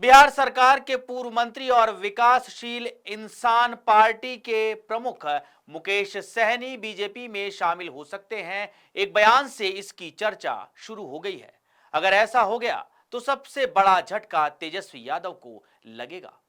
बिहार सरकार के पूर्व मंत्री और विकासशील इंसान पार्टी के प्रमुख मुकेश सहनी बीजेपी में शामिल हो सकते हैं। एक बयान से इसकी चर्चा शुरू हो गई है। अगर ऐसा हो गया तो सबसे बड़ा झटका तेजस्वी यादव को लगेगा।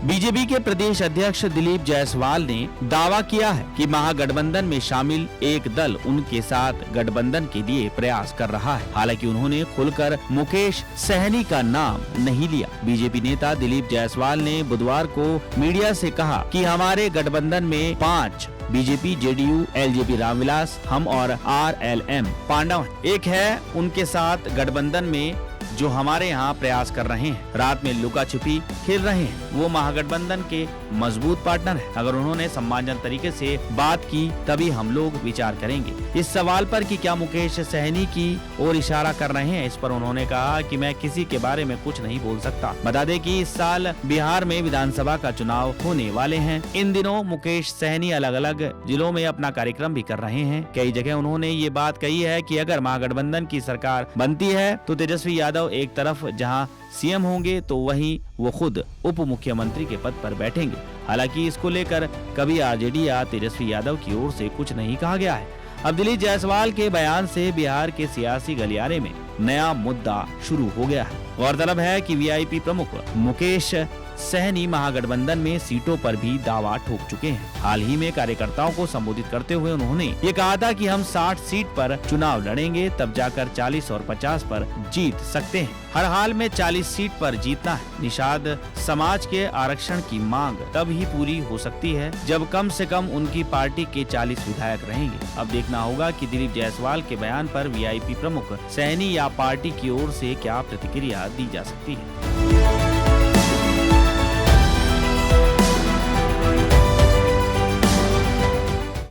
बीजेपी के प्रदेश अध्यक्ष दिलीप जायसवाल ने दावा किया है कि महागठबंधन में शामिल एक दल उनके साथ गठबंधन के लिए प्रयास कर रहा है। हालांकि उन्होंने खुलकर मुकेश सहनी का नाम नहीं लिया। बीजेपी नेता दिलीप जायसवाल ने बुधवार को मीडिया से कहा कि हमारे गठबंधन में 5 बीजेपी, जेडीयू, एलजेपी रामविलास, हम और आरएलएम पांडव हैं। एक है उनके साथ गठबंधन में जो हमारे यहाँ प्रयास कर रहे हैं, रात में लुका छिपी खेल रहे हैं। वो महागठबंधन के मजबूत पार्टनर हैं। अगर उन्होंने सम्मानजनक तरीके से बात की तभी हम लोग विचार करेंगे। इस सवाल पर कि क्या मुकेश सहनी की ओर इशारा कर रहे हैं, इस पर उन्होंने कहा कि मैं किसी के बारे में कुछ नहीं बोल सकता। बता दें कि इस साल बिहार में विधानसभा का चुनाव होने वाले हैं। इन दिनों मुकेश सहनी अलग अलग जिलों में अपना कार्यक्रम भी कर रहे हैं। कई जगह उन्होंने ये बात कही है कि अगर महागठबंधन की सरकार बनती है तो तेजस्वी यादव एक तरफ जहां सीएम होंगे तो वहीं वो खुद उप मुख्यमंत्री के पद पर बैठेंगे। हालांकि इसको लेकर कभी आरजेडी या तेजस्वी यादव की ओर से कुछ नहीं कहा गया है। अब दिलीप जायसवाल के बयान से बिहार के सियासी गलियारे में नया मुद्दा शुरू हो गया है। गौरतलब है कि वीआईपी प्रमुख मुकेश सहनी महागठबंधन में सीटों पर भी दावा ठोक चुके हैं। हाल ही में कार्यकर्ताओं को संबोधित करते हुए उन्होंने ये कहा था कि हम 60 सीट पर चुनाव लड़ेंगे, तब जाकर 40 और 50 पर जीत सकते हैं। हर हाल में 40 सीट पर जीतना है। निषाद समाज के आरक्षण की मांग तब ही पूरी हो सकती है जब कम से कम उनकी पार्टी के 40 विधायक रहेंगे। अब देखना होगा कि दिलीप जायसवाल के बयान पर वीआईपी प्रमुख सहनी या पार्टी की ओर से क्या प्रतिक्रिया दी जा सकती है।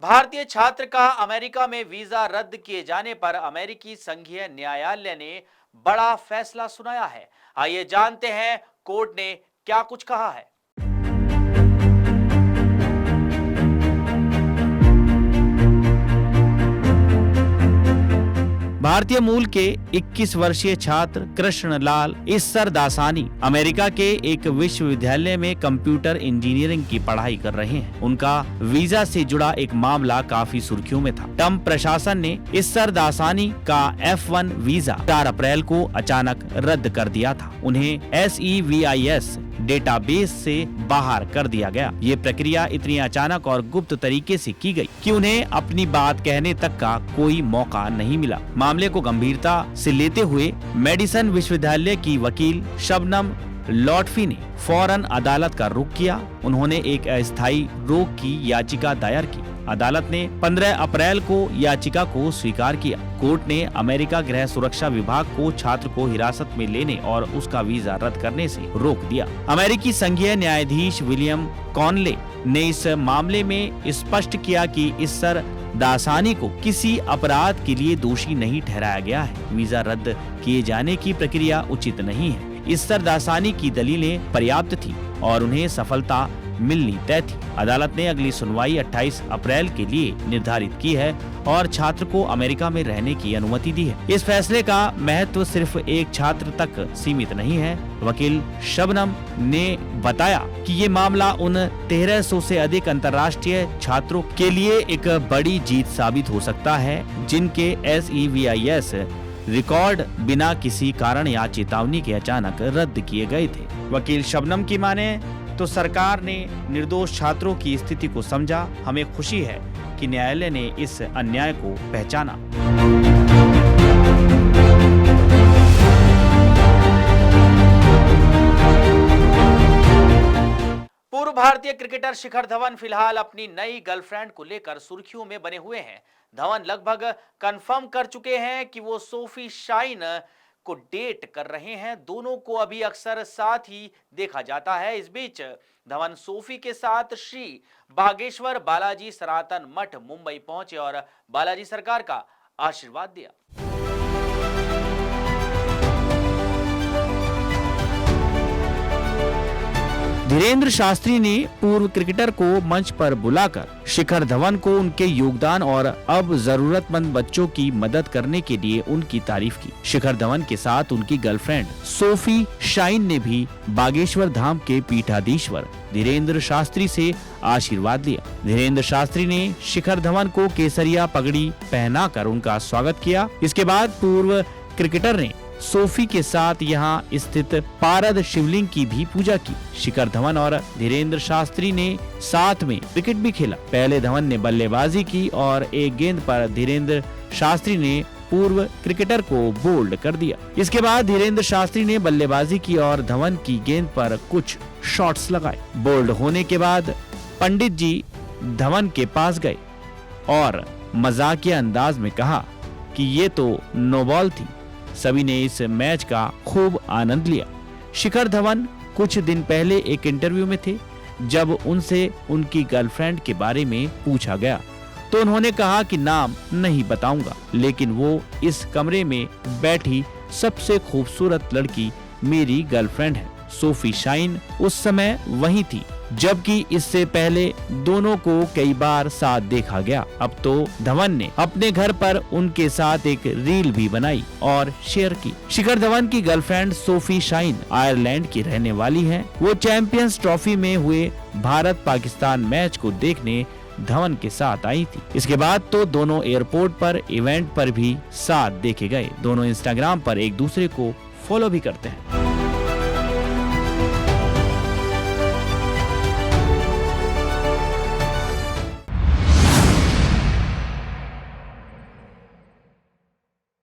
भारतीय छात्र का अमेरिका में वीजा रद्द किए जाने पर अमेरिकी संघीय न्यायालय ने बड़ा फैसला सुनाया है। आइए जानते हैं कोर्ट ने क्या कुछ कहा है। भारतीय मूल के 21 वर्षीय छात्र कृष्णलाल ईसरदासानी अमेरिका के एक विश्वविद्यालय में कंप्यूटर इंजीनियरिंग की पढ़ाई कर रहे हैं। उनका वीजा से जुड़ा एक मामला काफी सुर्खियों में था। ट्रंप प्रशासन ने ईसरदासानी का F1 वीजा 4 अप्रैल को अचानक रद्द कर दिया था। उन्हें SEVIS डेटाबेस से बाहर कर दिया गया। ये प्रक्रिया इतनी अचानक और गुप्त तरीके से की गई कि उन्हें अपनी बात कहने तक का कोई मौका नहीं मिला। मामले को गंभीरता से लेते हुए मेडिसन विश्वविद्यालय की वकील शबनम लॉटफी ने फौरन अदालत का रुख किया। उन्होंने एक अस्थायी रोक की याचिका दायर की। अदालत ने 15 अप्रैल को याचिका को स्वीकार किया। कोर्ट ने अमेरिका गृह सुरक्षा विभाग को छात्र को हिरासत में लेने और उसका वीजा रद्द करने से रोक दिया। अमेरिकी संघीय न्यायाधीश विलियम कॉनले ने इस मामले में स्पष्ट किया कि ईसरदासानी को किसी अपराध के लिए दोषी नहीं ठहराया गया है। वीजा रद्द किए जाने की प्रक्रिया उचित नहीं है। ईसरदासानी की दलीलें पर्याप्त थी और उन्हें सफलता मिलनी तय थी। अदालत ने अगली सुनवाई 28 अप्रैल के लिए निर्धारित की है और छात्र को अमेरिका में रहने की अनुमति दी है। इस फैसले का महत्व सिर्फ एक छात्र तक सीमित नहीं है। वकील शबनम ने बताया कि ये मामला उन 1300 से अधिक अंतर्राष्ट्रीय छात्रों के लिए एक बड़ी जीत साबित हो सकता है जिनके SEVIS रिकॉर्ड बिना किसी कारण या चेतावनी के अचानक रद्द किए गए थे। वकील शबनम की माने तो सरकार ने निर्दोष छात्रों की स्थिति को समझा। हमें खुशी है कि न्यायालय ने इस अन्याय को पहचाना। पूर्व भारतीय क्रिकेटर शिखर धवन फिलहाल अपनी नई गर्लफ्रेंड को लेकर सुर्खियों में बने हुए हैं। धवन लगभग कंफर्म कर चुके हैं कि वो सोफी शाइन को डेट कर रहे हैं। दोनों को अभी अक्सर साथ ही देखा जाता है। इस बीच धवन सोफी के साथ श्री बागेश्वर बालाजी सनातन मठ मुंबई पहुंचे और बालाजी सरकार का आशीर्वाद दिया। धीरेन्द्र शास्त्री ने पूर्व क्रिकेटर को मंच पर बुलाकर शिखर धवन को उनके योगदान और अब जरूरतमंद बच्चों की मदद करने के लिए उनकी तारीफ की। शिखर धवन के साथ उनकी गर्लफ्रेंड सोफी शाइन ने भी बागेश्वर धाम के पीठाधीश्वर धीरेन्द्र शास्त्री से आशीर्वाद लिया। धीरेन्द्र शास्त्री ने शिखर धवन को केसरिया पगड़ी पहनाकर उनका स्वागत किया। इसके बाद पूर्व क्रिकेटर ने सोफी के साथ यहां स्थित पारद शिवलिंग की भी पूजा की। शिखर धवन और धीरेन्द्र शास्त्री ने साथ में क्रिकेट भी खेला। पहले धवन ने बल्लेबाजी की और एक गेंद पर धीरेन्द्र शास्त्री ने पूर्व क्रिकेटर को बोल्ड कर दिया। इसके बाद धीरेन्द्र शास्त्री ने बल्लेबाजी की और धवन की गेंद पर कुछ शॉट्स लगाए। बोल्ड होने के बाद पंडित जी धवन के पास गए और मजाकिया अंदाज में कहा कि ये तो नो बॉल थी। सभी ने इस मैच का खूब आनंद लिया। शिखर धवन कुछ दिन पहले एक इंटरव्यू में थे। जब उनसे उनकी गर्लफ्रेंड के बारे में पूछा गया तो उन्होंने कहा कि नाम नहीं बताऊंगा, लेकिन वो इस कमरे में बैठी सबसे खूबसूरत लड़की मेरी गर्लफ्रेंड है। सोफी शाइन उस समय वही थी, जबकि इससे पहले दोनों को कई बार साथ देखा गया। अब तो धवन ने अपने घर पर उनके साथ एक रील भी बनाई और शेयर की। शिखर धवन की गर्लफ्रेंड सोफी शाइन आयरलैंड की रहने वाली हैं। वो चैंपियंस ट्रॉफी में हुए भारत पाकिस्तान मैच को देखने धवन के साथ आई थी। इसके बाद तो दोनों एयरपोर्ट पर इवेंट पर भी साथ देखे गए। दोनों इंस्टाग्राम पर एक दूसरे को फॉलो भी करते हैं।